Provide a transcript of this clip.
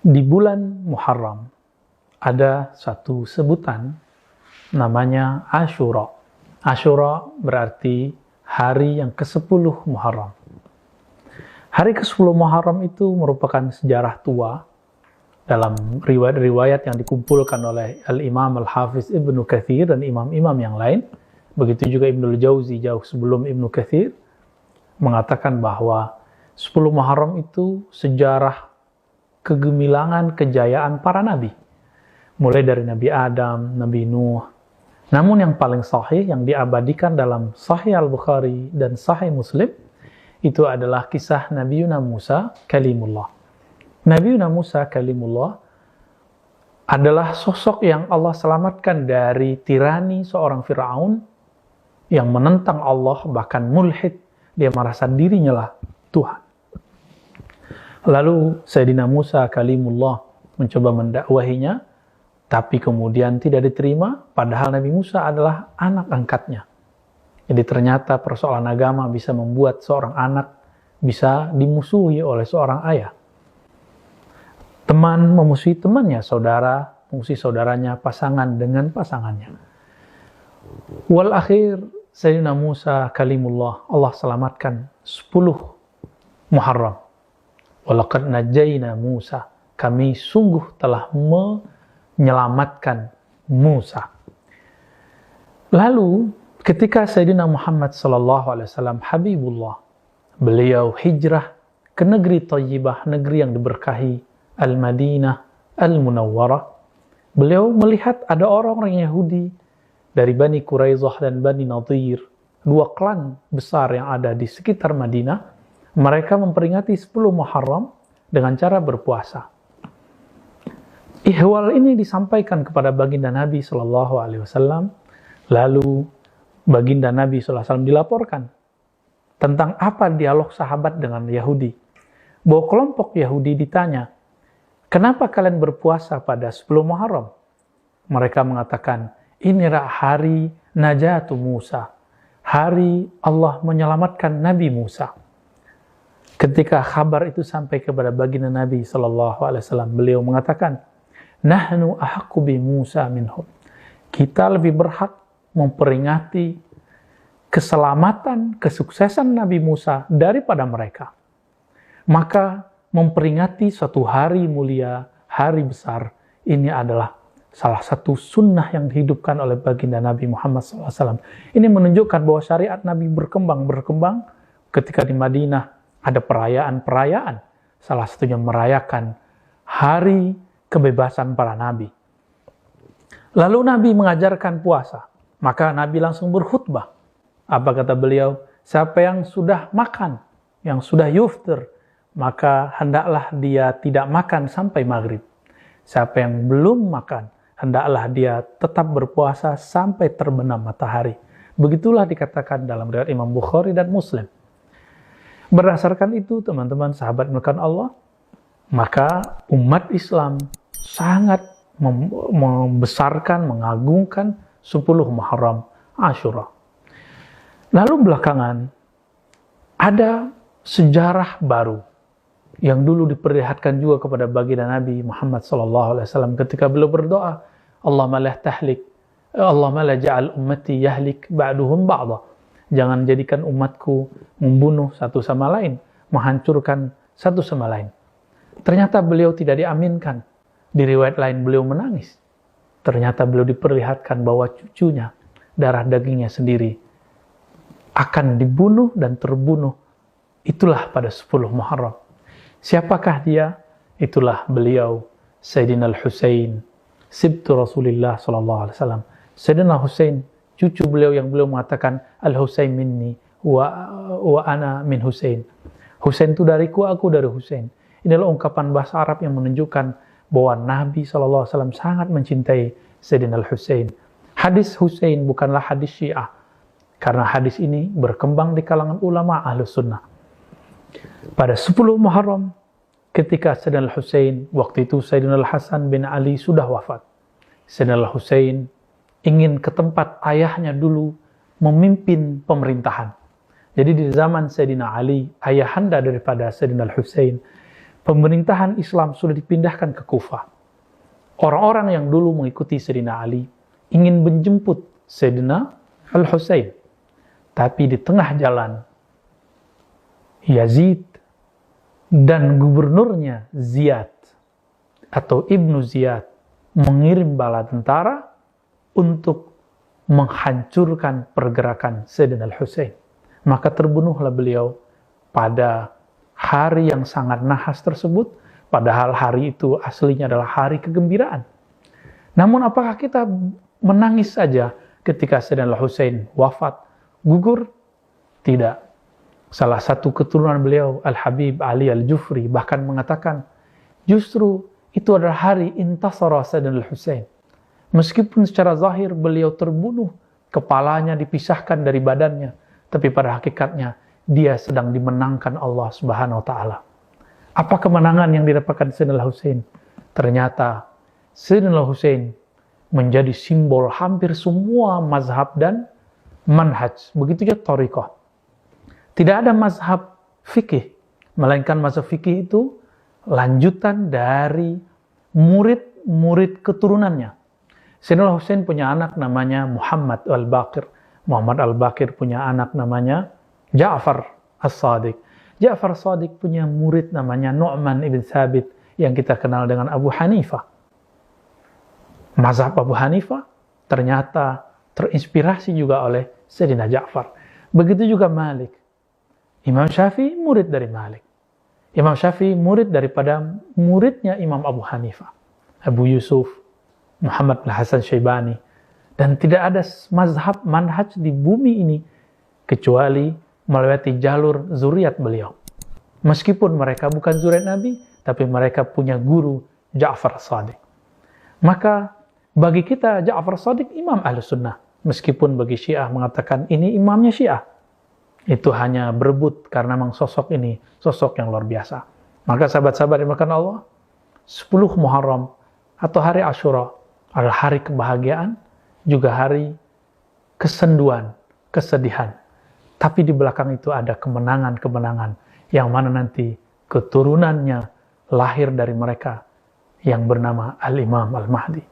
Di bulan Muharram ada satu sebutan namanya Asyura. Asyura berarti hari yang ke-10 Muharram. Hari ke-10 Muharram itu merupakan sejarah tua dalam riwayat-riwayat yang dikumpulkan oleh Al-Imam Al-Hafiz Ibnu Katsir dan imam-imam yang lain. Begitu juga Ibnul Jauzi jauh sebelum Ibnu Katsir mengatakan bahwa 10 Muharram itu sejarah kegemilangan, kejayaan para nabi. Mulai dari Nabi Adam, Nabi Nuh. Namun yang paling sahih, yang diabadikan dalam Sahih Al-Bukhari dan Sahih Muslim, itu adalah kisah Nabiuna Musa Kalimullah. Nabiuna Musa Kalimullah adalah sosok yang Allah selamatkan dari tirani seorang Fir'aun yang menentang Allah, bahkan mulhid. Dia merasa dirinya lah Tuhan. Lalu Sayyidina Musa Kalimullah mencoba mendakwahinya, tapi kemudian tidak diterima, padahal Nabi Musa adalah anak angkatnya. Jadi ternyata persoalan agama bisa membuat seorang anak bisa dimusuhi oleh seorang ayah. Teman memusuhi temannya, saudara memusuhi saudaranya, pasangan dengan pasangannya. Wal akhir Sayyidina Musa Kalimullah, Allah selamatkan 10 Muharram. Walaqad najayna Musa, kami sungguh telah menyelamatkan Musa. Lalu ketika Sayyidina Muhammad SAW Habibullah, beliau hijrah ke negeri Thayyibah, negeri yang diberkahi, Al-Madinah Al-Munawwarah. Beliau melihat ada orang-orang Yahudi dari Bani Quraidah dan Bani Nadir, dua klan besar yang ada di sekitar Madinah. Mereka memperingati 10 Muharram dengan cara berpuasa. Ihwal ini disampaikan kepada baginda Nabi SAW. Lalu baginda Nabi SAW dilaporkan tentang apa dialog sahabat dengan Yahudi. Bahwa kelompok Yahudi ditanya, kenapa kalian berpuasa pada 10 Muharram? Mereka mengatakan, inilah hari Najatu Musa, hari Allah menyelamatkan Nabi Musa. Ketika kabar itu sampai kepada baginda Nabi SAW, beliau mengatakan, Nahnu ahaqqu bi Musa minhum. Kita lebih berhak memperingati keselamatan, kesuksesan Nabi Musa daripada mereka. Maka memperingati suatu hari mulia, hari besar, ini adalah salah satu sunnah yang dihidupkan oleh baginda Nabi Muhammad SAW. Ini menunjukkan bahwa syariat Nabi berkembang ketika di Madinah. Ada perayaan-perayaan, salah satunya merayakan hari kebebasan para nabi. Lalu Nabi mengajarkan puasa, maka Nabi langsung berkhutbah. Apa kata beliau? Siapa yang sudah makan, yang sudah yuftir, maka hendaklah dia tidak makan sampai maghrib. Siapa yang belum makan, hendaklah dia tetap berpuasa sampai terbenam matahari. Begitulah dikatakan dalam riwayat Imam Bukhari dan Muslim. Berdasarkan itu, teman-teman sahabat melakukan Allah, maka umat Islam sangat membesarkan, mengagungkan 10 Muharram Asyura. Lalu belakangan, ada sejarah baru yang dulu diperlihatkan juga kepada baginda Nabi Muhammad SAW ketika beliau berdoa, Allahumma la tahlik, Allahumma la ja'al ummati yahlik ba'duhum ba'dah. Jangan jadikan umatku membunuh satu sama lain, menghancurkan satu sama lain. Ternyata beliau tidak diaminkan. Di riwayat lain beliau menangis. Ternyata beliau diperlihatkan bahwa cucunya, darah dagingnya sendiri, akan dibunuh dan terbunuh. Itulah pada 10 Muharram. Siapakah dia? Itulah beliau, Sayyidina Al-Husain, Sibtu Rasulullah SAW. Sayyidina Husain, cucu beliau yang beliau mengatakan Al-Husain minni wa ana min Husain. Husain itu dariku, aku dari Husain. Inilah ungkapan bahasa Arab yang menunjukkan bahwa Nabi SAW sangat mencintai Sayyidina Al-Husain. Hadis Husain bukanlah hadis Syiah, karena hadis ini berkembang di kalangan ulama Ahlus Sunnah. Pada 10 Muharram, ketika Sayyidina Al-Husain, waktu itu Sayyidina Al-Hasan bin Ali sudah wafat. Sayyidina Al-Husain ingin ke tempat ayahnya dulu memimpin pemerintahan. Jadi di zaman Sayyidina Ali, ayahanda daripada Sayyidina Al-Husain, pemerintahan Islam sudah dipindahkan ke Kufah. Orang-orang yang dulu mengikuti Sayyidina Ali ingin menjemput Sayyidina Al-Husain. Tapi di tengah jalan, Yazid dan gubernurnya Ziyad atau Ibnu Ziyad mengirim bala tentara untuk menghancurkan pergerakan Sayyidina Al-Husain. Maka terbunuhlah beliau pada hari yang sangat nahas tersebut, padahal hari itu aslinya adalah hari kegembiraan. Namun apakah kita menangis saja ketika Sayyidina Al-Husain wafat, gugur? Tidak. Salah satu keturunan beliau, Al-Habib Ali Al-Jufri, bahkan mengatakan, justru itu adalah hari intasara Sayyidina Al-Husain. Meskipun secara zahir beliau terbunuh, kepalanya dipisahkan dari badannya, tapi pada hakikatnya dia sedang dimenangkan Allah Subhanahu wa taala. Apa kemenangan yang didapatkan Sayyidina Al-Husain? Ternyata Sayyidina Al-Husain menjadi simbol hampir semua mazhab dan manhaj, begitu juga thariqah. Tidak ada mazhab fikih, melainkan mazhab fikih itu lanjutan dari murid-murid keturunannya. Sayyidina Al-Husain punya anak namanya Muhammad Al-Baqir. Muhammad Al-Baqir punya anak namanya Ja'far As-Sadiq. Ja'far As-Sadiq punya murid namanya Nu'man ibn Thabit yang kita kenal dengan Abu Hanifah. Mazhab Abu Hanifah ternyata terinspirasi juga oleh Sayyidina Ja'far. Begitu juga Malik. Imam Syafi'i murid dari Malik. Imam Syafi'i murid daripada muridnya Imam Abu Hanifah, Abu Yusuf, Muhammad Al-Hasan Syaibani. Dan tidak ada mazhab manhaj di bumi ini kecuali melewati jalur zuriat beliau. Meskipun mereka bukan zuriat Nabi, tapi mereka punya guru Ja'far As-Sadiq. Maka bagi kita Ja'far As-Sadiq imam Ahlus-Sunnah. Meskipun bagi Syiah mengatakan ini imamnya Syiah. Itu hanya berebut karena memang sosok ini sosok yang luar biasa. Maka sahabat-sahabat yang dimuliakan Allah, 10 Muharram atau hari Asyura adalah hari kebahagiaan, juga hari kesenduan, kesedihan. Tapi di belakang itu ada kemenangan-kemenangan yang mana nanti keturunannya lahir dari mereka yang bernama Al-Imam Al-Mahdi.